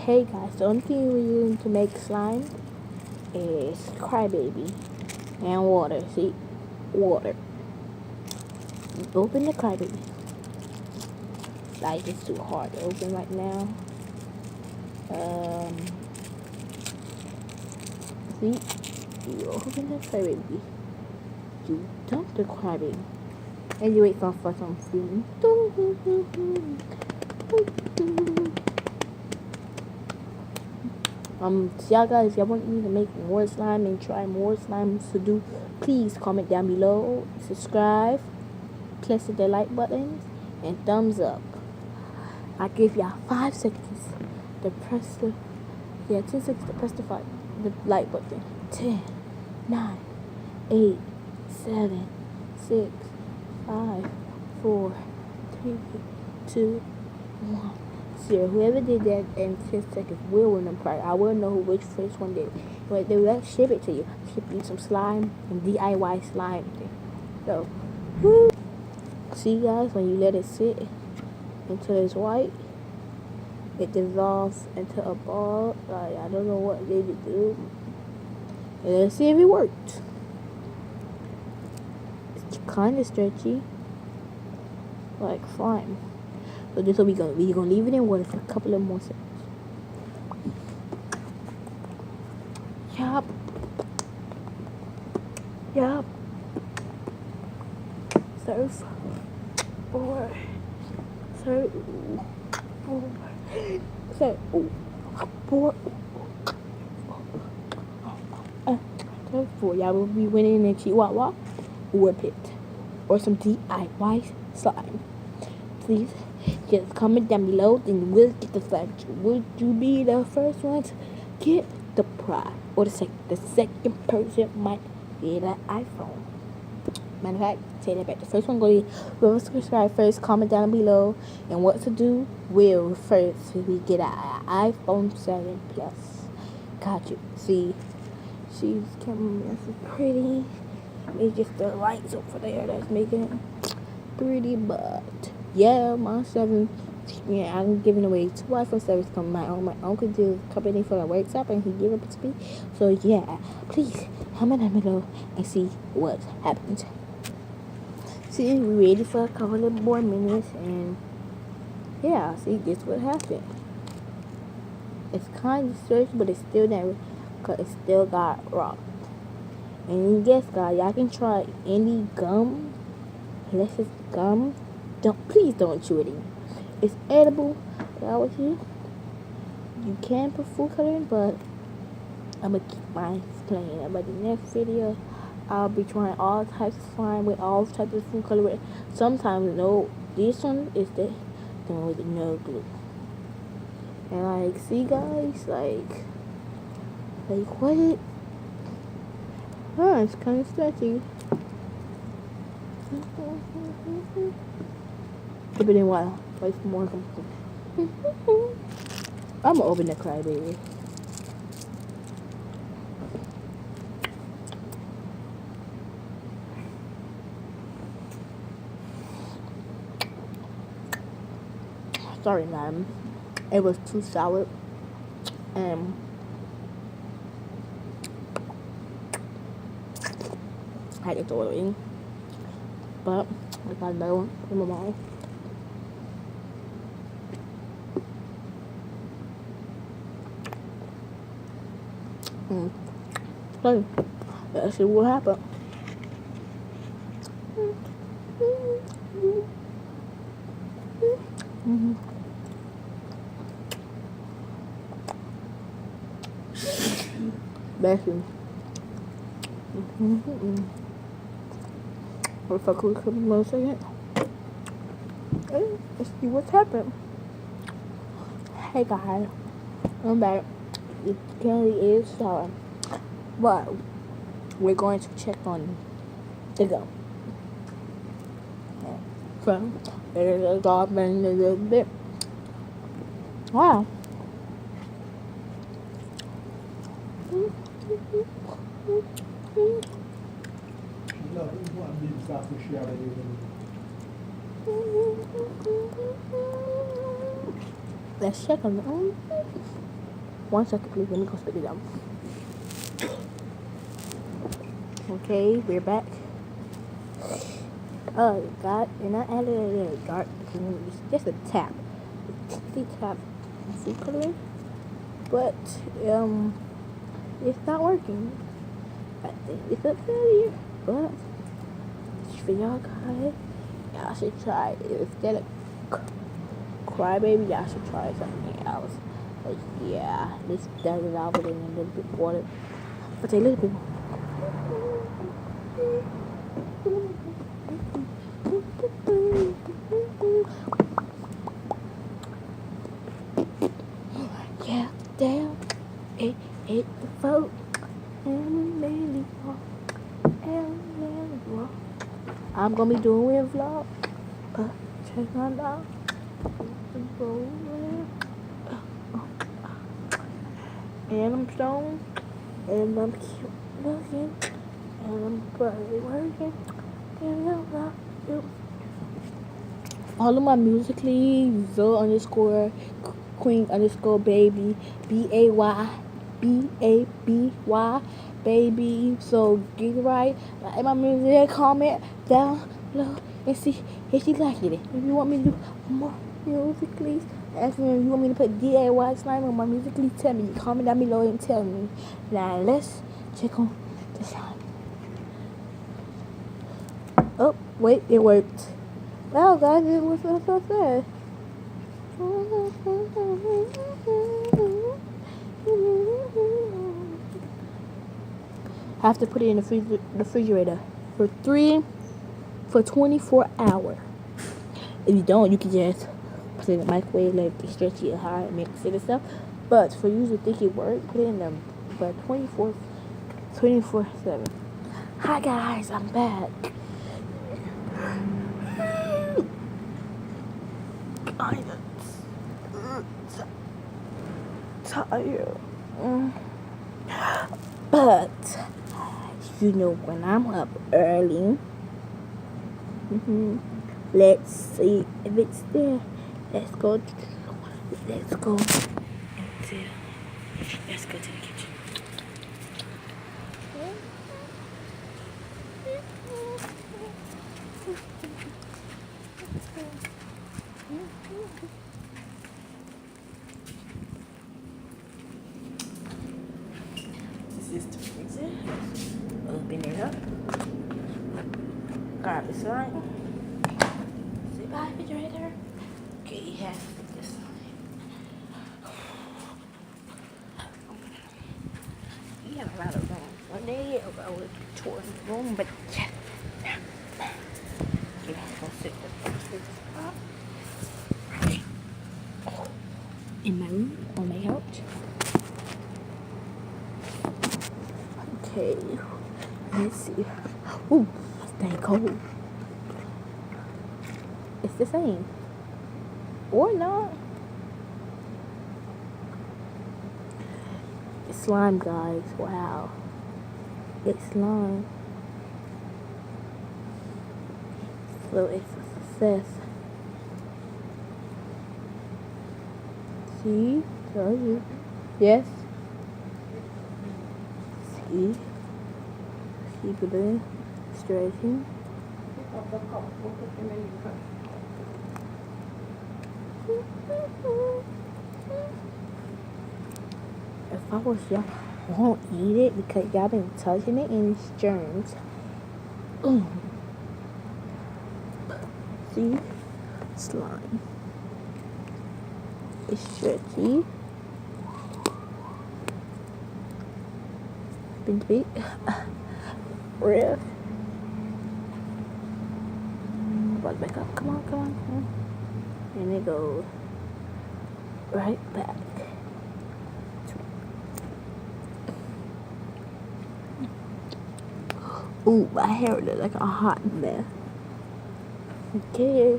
Hey guys, the only thing we're using to make slime is Crybaby and water. See? Water. Open the Crybaby. Like, it's too hard to open right now. See? You open the Crybaby. You dump the Crybaby. And you wait for some steam. So y'all guys, y'all want me to make more slime and try more slimes to do, please comment down below, subscribe, press the like button, and thumbs up. I give y'all 5 seconds to press the, 10 seconds to press the like button. 10, 9, 8, 7, 6, 5, 4, 3, 2, 1. Whoever did that in 10 seconds will win the prize. I will know which first one did. But they will ship it to you. Ship you some slime, some DIY slime thing. So, woo. See guys, when you let it sit until it's white, it dissolves into a ball. Like, I don't know what they do. And let's see if it worked. It's kind of stretchy, like slime. So this will be good. We're gonna leave it in water for a couple of more seconds. Yup. Surf. Or surf. Surf. For y'all will be winning a Chihuahua or pit or some DIY slime. Please just comment down below, then we'll get the slime. Would you be the first one to get the prize, or the second person might get an iPhone? Matter of fact, take that back. The first one go to whoever subscribe first, comment down below, and what to do will first we get an iPhone 7 Plus. Got you. See, she's camera is pretty. It's just the lights over there that's making it pretty, but yeah, my 7. Yeah, I'm giving away 2 iPhone 7s from my uncle did a company for the workshop, and he gave it to me. So yeah, please comment down below and see what happens. See, we waited for a couple of more minutes, and yeah, see, guess what happened? It's kind of stretched, but it's still there, cause it still got rocked. And guess, guys, y'all can try any gum. Unless it's gum, please don't chew it in. It's edible. You can put food coloring, but I'm gonna keep mine plain. But the next video, I'll be trying all types of slime with all types of food coloring. Sometimes no, this one is the one with no glue. And like, see guys, like what it? Oh, it's kind of stretchy. Keep it in water. Wait for more. I'm gonna open the Crybaby. Sorry, man. It was too sour. And I had to throw it in. But I got another one in my mouth. So, let's see what happened. Blessing. If I could come in a second. Let's see what's happened. Hey guys, I'm back. It currently is sour, but we're going to check on the gum. So it is all been a little bit. Wow. Let's check on the 1 second, please. Let me go spit it out. Okay, we're back. Oh, God, and I added a little dark green, just a tap. See tap food coloring. But, it's not working. I think it's a failure. But, for y'all guys, y'all should try it. Instead of Crybaby, y'all should try something else. But yeah, this does it out with a little bit of water. But a little bit more. Yeah, damn, it the vote. I'm gonna be doing a vlog, but check on out. And I'm strong, and I'm cute looking, and I'm probably working, and I love you. Follow my Musical.ly, Zoe_Queen_baby, BAYBABY, baby. So get it right. Like my music, comment down below and see if you like it. If you want me to do more Musical.ly, ask me if you want me to put DIY slime on my Musical.ly, tell me. Comment down below and tell me. Now let's check on the slime. Oh, wait, it worked. Wow, guys, it was so fast. Have to put it in the refrigerator for 24 hours. If you don't, you can just put it in the microwave, let it stretch it high and mix it and stuff. But for you to think it worked, put it in them for 24/7. Hi guys, I'm back. I'm tired. But you know, when I'm up early, let's see if it's there. Let's go to the kitchen. This is the freezer. Open it up. Grab the slime. Say bye, refrigerator. Okay, you have this slime. You have a lot of room. One day I will tour the room, but yeah. Okay, go sit with in my room, on my couch. Okay, let's see. Ooh, stay cold. It's the same. Or not. It's slime, guys. Wow. It's slime. So it's a success. See? Tell you. Yes? See? Keep it in. Stretching. If I was y'all, I won't eat it because y'all been touching it and it's germs. See? Slime. It's stretchy. Big. Riff. Brought back up. Come on. And it goes right back. Ooh, my hair looks like a hot mess. Okay,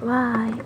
bye.